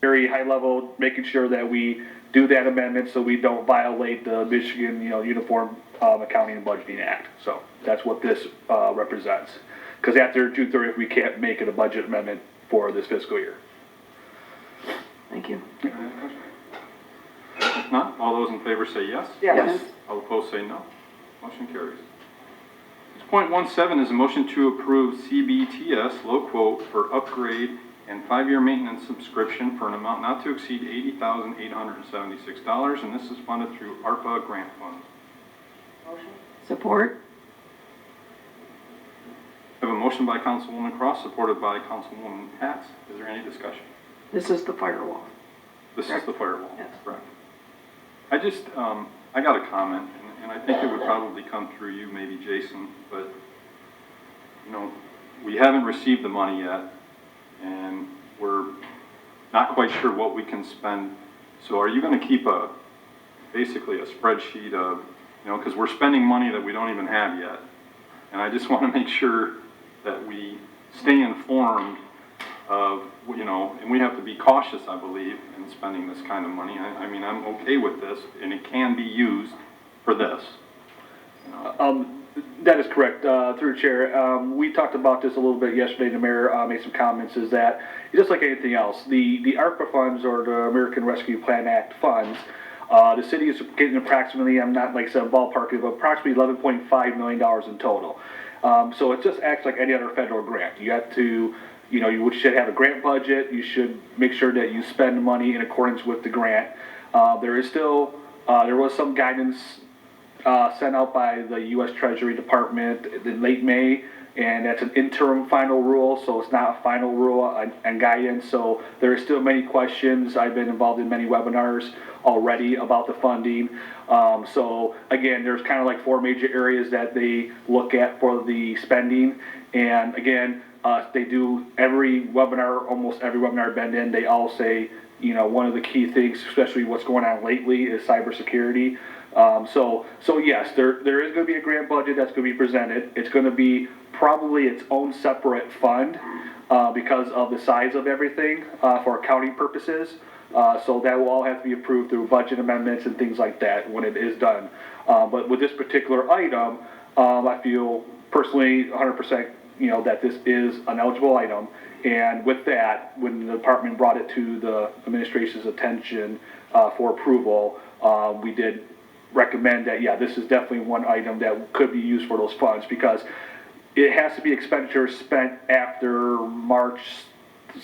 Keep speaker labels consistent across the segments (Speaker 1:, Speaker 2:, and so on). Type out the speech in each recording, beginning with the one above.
Speaker 1: very high level, making sure that we do that amendment so we don't violate the Michigan, Uniform Accounting and Budgeting Act. So that's what this represents. Because after June 30th, we can't make it a budget amendment for this fiscal year.
Speaker 2: Thank you.
Speaker 3: If not, all those in favor say yes.
Speaker 2: Yes.
Speaker 3: All opposed say no. Motion carries. 6.17 is a motion to approve CBTS low quote for upgrade and 5-year maintenance subscription for an amount not to exceed $80,876, and this is funded through APRA Grant funds.
Speaker 2: Support?
Speaker 3: I have a motion by Councilwoman Cross, supported by Councilwoman Katz. Is there any discussion?
Speaker 2: This is the firewall.
Speaker 3: This is the firewall.
Speaker 2: Yes.
Speaker 3: Correct. I just, I got a comment, and I think it would probably come through you, maybe Jason, but, we haven't received the money yet, and we're not quite sure what we can spend. So are you going to keep basically a spreadsheet of, because we're spending money that we don't even have yet. And I just want to make sure that we stay informed of, and we have to be cautious, I believe, in spending this kind of money. I mean, I'm okay with this, and it can be used for this.
Speaker 1: That is correct, through Chair. We talked about this a little bit yesterday. The mayor made some comments, is that just like anything else, the ARPA funds, or the American Rescue Plan Act funds, the city is getting approximately, I'm not like I said ballparking, but approximately $11.5 million in total. So it just acts like any other federal grant. You have to, you should have a grant budget. You should make sure that you spend money in accordance with the grant. There is still, there was some guidance sent out by the U.S. Treasury Department in late May, and that's an interim final rule, so it's not a final rule and guidance. So there are still many questions. I've been involved in many webinars already about the funding. So again, there's kind of like 4 major areas that they look at for the spending. And again, they do every webinar, almost every webinar I've been in, they all say, one of the key things, especially what's going on lately, is cybersecurity. So yes, there is going to be a grant budget that's going to be presented. It's going to be probably its own separate fund because of the size of everything for accounting purposes. So that will all have to be approved through budget amendments and things like that when it is done. But with this particular item, I feel personally 100%, that this is an eligible item. And with that, when the department brought it to the administration's attention for approval, we did recommend that, yeah, this is definitely one item that could be used for those funds, because it has to be expenditures spent after March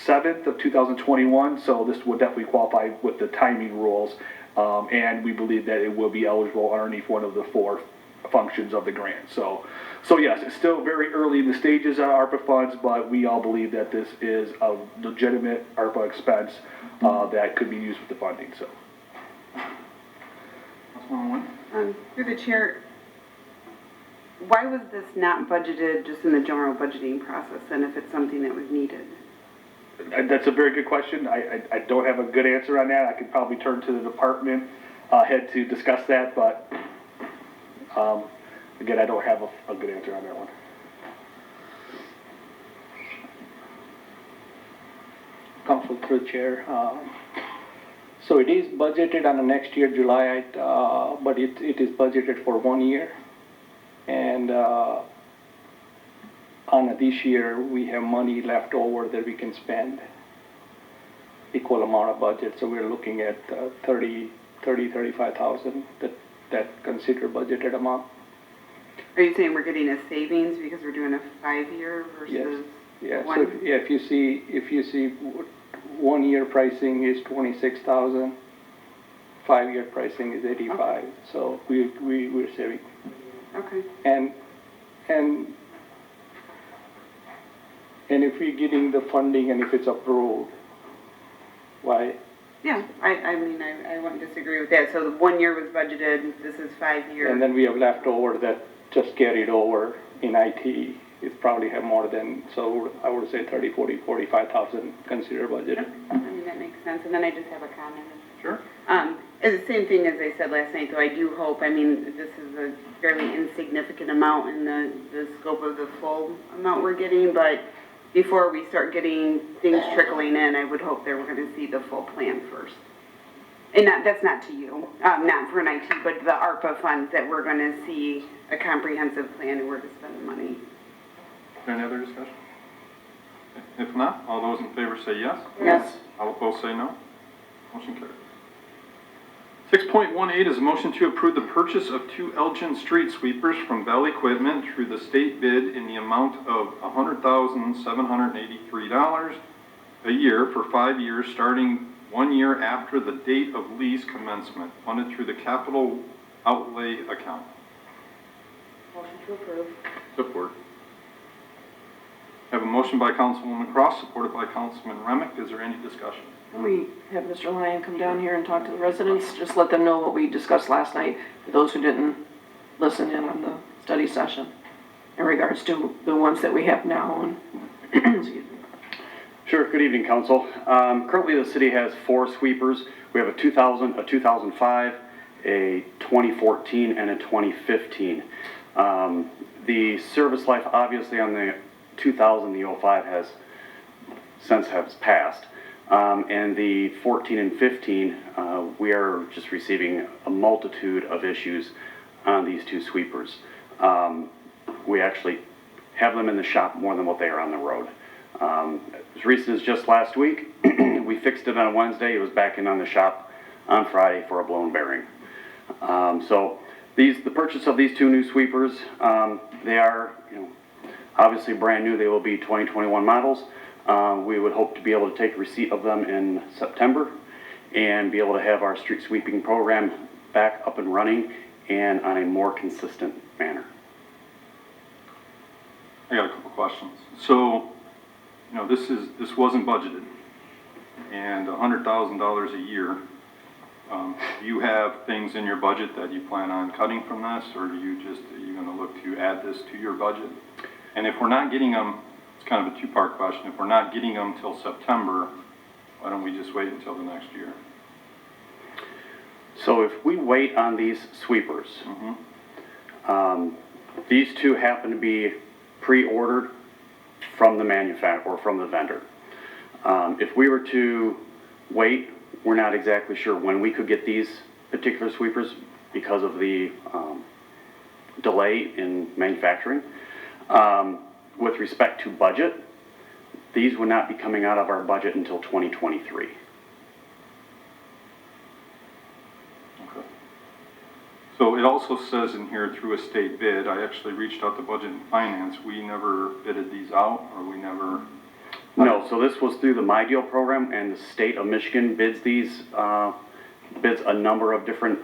Speaker 1: 7th of 2021, so this would definitely qualify with the timing rules, and we believe that it will be eligible underneath one of the 4 functions of the grant. So yes, it's still very early in the stages of ARPA funds, but we all believe that this is a legitimate ARPA expense that could be used with the funding. So.
Speaker 4: Through the chair, why was this not budgeted just in the general budgeting process, and if it's something that was needed?
Speaker 1: That's a very good question. I don't have a good answer on that. I could probably turn to the department head to discuss that, but again, I don't have a good answer on that one.
Speaker 5: Council through Chair. So it is budgeted on the next year, July, but it is budgeted for 1 year. And on this year, we have money left over that we can spend equal amount of budget. So we're looking at 35,000 that consider budgeted amount.
Speaker 4: Are you saying we're getting a savings because we're doing a 5-year versus
Speaker 5: Yeah.
Speaker 4: 1?
Speaker 5: So if you see 1 year pricing is 26,000, 5-year pricing is 85.
Speaker 4: Okay.
Speaker 5: So we're saving.
Speaker 4: Okay.
Speaker 5: And if we're getting the funding and if it's approved, why?
Speaker 4: Yeah, I mean, I wouldn't disagree with that. So the 1 year was budgeted, this is 5 years.
Speaker 5: And then we have leftover that just carried over in IT. It probably have more than, so I would say 30, 40, 45,000 consider budget.
Speaker 4: Yep. I mean, that makes sense. And then I just have a comment.
Speaker 3: Sure.
Speaker 4: It's the same thing as I said last night, though I do hope, I mean, this is a fairly insignificant amount in the scope of the full amount we're getting, but before we start getting things trickling in, I would hope that we're gonna see the full plan first. And that's not to you, not for an IT, but the ARPA funds, that we're gonna see a comprehensive plan and where to spend the money.
Speaker 3: Any other discussion? If not, all those in favor say yes.
Speaker 2: Yes.
Speaker 3: All opposed say no. Motion carries. 6.18 is a motion to approve the purchase of 2 Elgin street sweepers from Bell Equipment through the state bid in the amount of $100,783 a year for 5 years, starting 1 year after the date of lease commencement, funded through the capital outlay account.
Speaker 2: Motion to approve.
Speaker 3: Support. Have a motion by Councilwoman Cross, supported by Councilman Remick. Is there any discussion?
Speaker 2: Can we have Mr. Lyon come down here and talk to the residents? Just let them know what we discussed last night, for those who didn't listen in on the study session, in regards to the ones that we have now. And excuse me.
Speaker 6: Sure. Good evening, Council. Currently, the city has 4 sweepers. We have a 2000, a 2005, a 2014, and a 2015. The service life, obviously, on the 2000, the 05 has passed. And the 14 and 15, we are just receiving a multitude of issues on these 2 sweepers. We actually have them in the shop more than what they are on the road. As recent as just last week, we fixed it on Wednesday. It was back in on the shop on Friday for a blown bearing. So the purchase of these 2 new sweepers, they are, obviously brand new. They will be 2021 models. We would hope to be able to take receipt of them in September and be able to have our street sweeping program back up and running and on a more consistent manner.
Speaker 3: I got a couple questions. So, this wasn't budgeted, and $100,000 a year. Do you have things in your budget that you plan on cutting from this, or are you going to look to add this to your budget? And if we're not getting them, it's kind of a 2-part question. If we're not getting them till September, why don't we just wait until the next year?
Speaker 6: So if we wait on these sweepers, these 2 happen to be pre-ordered from the manufacturer or from the vendor. If we were to wait, we're not exactly sure when we could get these particular sweepers because of the delay in manufacturing. With respect to budget, these would not be coming out of our budget until 2023.
Speaker 3: Okay. So it also says in here through a state bid, I actually reached out to Budget and Finance. We never bidded these out, or we never...
Speaker 6: No, so this was through the My Deal program, and the state of Michigan bids bids a number of different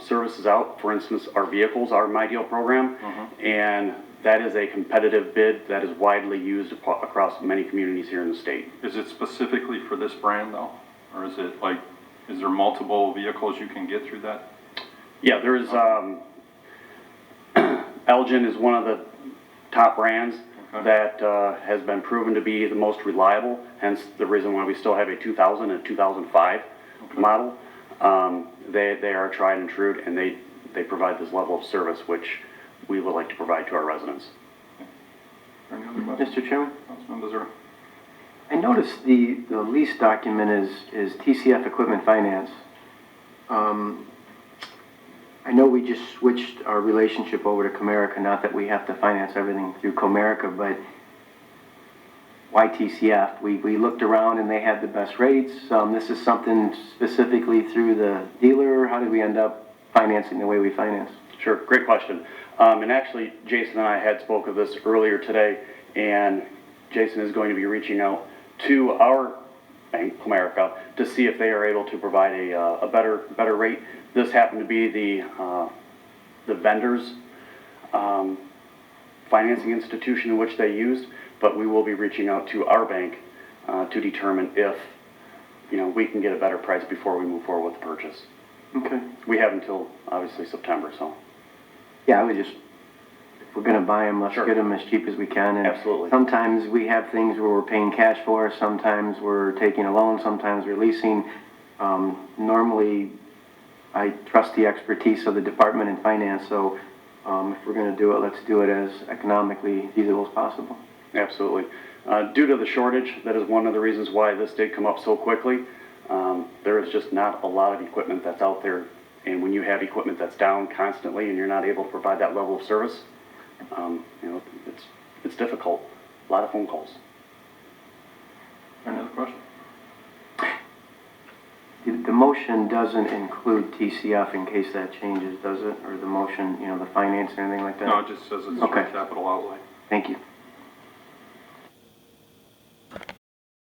Speaker 6: services out. For instance, our vehicles, our My Deal program, and that is a competitive bid that is widely used across many communities here in the state.
Speaker 3: Is it specifically for this brand, though? Or is it like, is there multiple vehicles you can get through that?
Speaker 6: Yeah, there is, Elgin is one of the top brands that has been proven to be the most reliable, hence the reason why we still have a 2000 and 2005 model. They are tried and true, and they provide this level of service, which we would like to provide to our residents.
Speaker 3: Any other questions?
Speaker 7: Mr. Chairman,
Speaker 3: Councilman Bezura?
Speaker 7: I noticed the lease document is TCF Equipment Finance. I know we just switched our relationship over to Comerica, not that we have to finance everything through Comerica, but why TCF? We looked around and they had the best rates. This is something specifically through the dealer. How did we end up financing the way we finance?
Speaker 6: Sure, great question. And actually, Jason and I had spoke of this earlier today, and Jason is going to be reaching out to our bank, Comerica, to see if they are able to provide a better rate. This happened to be the vendor's financing institution in which they used, but we will be reaching out to our bank to determine if we can get a better price before we move forward with the purchase.
Speaker 7: Okay.
Speaker 6: We have until obviously September, so.
Speaker 7: Yeah, I would just, if we're gonna buy them, let's
Speaker 6: Sure.
Speaker 7: get them as cheap as we can. And
Speaker 6: Absolutely.
Speaker 7: sometimes we have things where we're paying cash for, sometimes we're taking a loan, sometimes we're leasing. Normally, I trust the expertise of the department in finance, so if we're gonna do it, let's do it as economically feasible as possible.
Speaker 6: Absolutely. Due to the shortage, that is one of the reasons why this did come up so quickly. There is just not a lot of equipment that's out there, and when you have equipment that's down constantly and you're not able to provide that level of service, it's difficult. A lot of phone calls.
Speaker 3: Any other question?
Speaker 7: The motion doesn't include TCF in case that changes, does it? Or the motion, the finance and anything like that?
Speaker 3: No, it just says it's for
Speaker 7: Okay.
Speaker 3: capital outlay.
Speaker 7: Thank you.